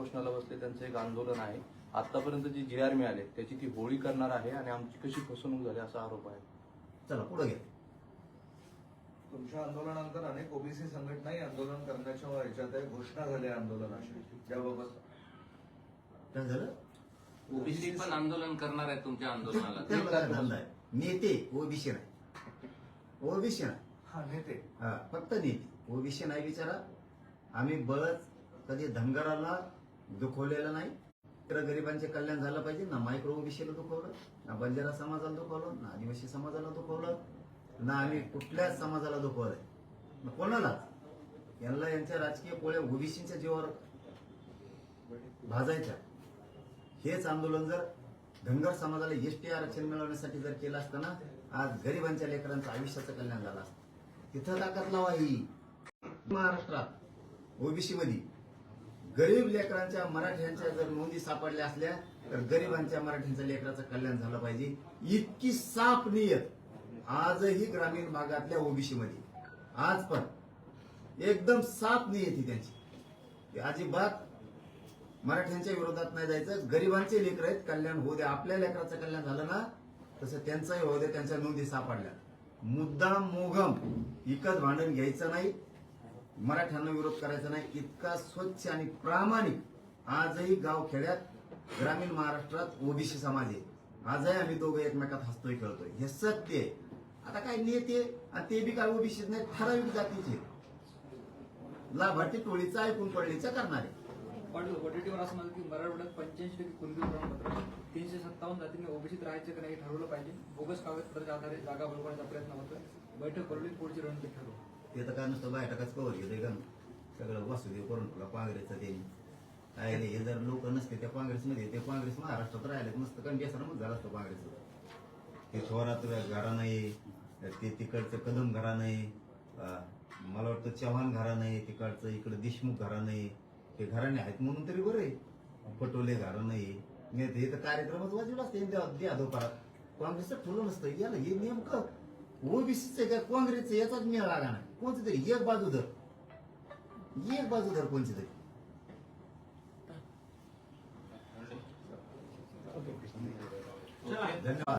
उपोषणाला बसले त्यांचं एक आंदोलन आहे. आतापर्यंत जी GR मिळाले त्याची ती होळी करणार आहे आणि आमची कशी फसवणूक झाली असा आरोप आहे. चला पुढे घ्या. तुमच्या आंदोलनानंतर अनेक ओबीसी संघटनाही आंदोलन करण्याच्या ह्याच्यात आहे. घोषणा झाल्या आंदोलनाची, त्याबाबत काय झालं? ओबीसी पण आंदोलन करणार आहे तुमच्या आंदोलनाला. ते बघा धंदा आहे. नेते ओबीसी नाही, ओबीसी नाही. हा नेते, हा फक्त नेते, ओबीसी नाही. बिचारा आम्ही बळच कधी धनगराला दुखवलेलं नाही. तर गरिबांचे कल्याण झालं पाहिजे ना. मायक्रो ओबीसीला दुखवलं ना, बंजारा समाजाला दुखवलं ना, आदिवासी समाजाला दुखवलं ना, आम्ही कुठल्याच समाजाला दुखवलंय ना, कोणालाच. यांना यांच्या राजकीय पोळ्या ओबीसीच्या जीवावर भाजायच्या. हेच आंदोलन जर धनगर समाजाला एसटी आरक्षण मिळवण्यासाठी जर केलं असतं ना, आज गरिबांच्या लेकरांचं आयुष्याचं कल्याण झालं असतं. तिथं ताकद लावा. ही महाराष्ट्रात ओबीसी मध्ये गरीब लेकरांच्या मराठ्यांच्या जर नोंदी सापडल्या असल्या तर गरिबांच्या मराठ्यांच्या लेकराचं कल्याण झालं पाहिजे. इतकी साफ नियत आजही ग्रामीण भागातल्या ओबीसी मध्ये आज पण एकदम साफ नियत ही त्यांची. अजिबात मराठ्यांच्या विरोधात नाही जायचं. गरिबांचे लेकर आहेत, कल्याण होऊ द्या. आपल्या लेकराचं कल्याण झालं ना तसं त्यांचंही होऊ द्या. त्यांच्या नोंदी सापडल्या. मुद्दाम मोगम इकत भांडण घ्यायचं नाही, मराठ्यांना विरोध करायचा नाही. इतका स्वच्छ आणि प्रामाणिक आजही गावखेड्यात ग्रामीण महाराष्ट्रात ओबीसी समाज आहे. आजही आम्ही दोघं एकमेकात हसतोय खेळतोय. हे सत्य आहे. आता काय नेते आणि ते बी काय ओबीसीच नाही, ठराविक जातीचे लाभार्थी टोळीचा ऐकून पडलीचा करणारे. वडेट्टीवर असं म्हणलं की मराठवाड्यात 85% कुणबी प्रमाणपत्र 357 जातींनी ओबीसीत राहायचं की नाही ठरवलं पाहिजे. बोगस कागदपत्राच्या आधारे जागा भरवण्याचा प्रयत्न होतोय. बैठक बोलवली, पुढची रणनीती ठरवू. ते तर काय नुसतं बैठकाच कवर घेतोय का सगळं वासुदेव करून तुला काँग्रेसचं त्यांनी काय हे जर लोक नसते त्या काँग्रेसमध्ये, ते काँग्रेस महाराष्ट्रात राहिले नसतं. कारण बेसरमच झालं असतं काँग्रेसचं. ते थोरात घराणं आहे, ते तिकडचं कदम घराणं आहे, मला वाटतं चव्हाण घराणं आहे, तिकडचं इकडं देशमुख घराणं आहे. ते घराणे आहेत म्हणून तरी बरं आहे. पटोले घराणं आहे. हे तर कार्यक्रमच वाजवला असते द्या दुपारात. काँग्रेसचं ठरलं नसतं. याला हे नेमकं ओबीसीचं काय काँग्रेसचं याचाच मेळ लागा नाही. कोणती तरी एक बाजू धर कोणती तरी. धन्यवाद.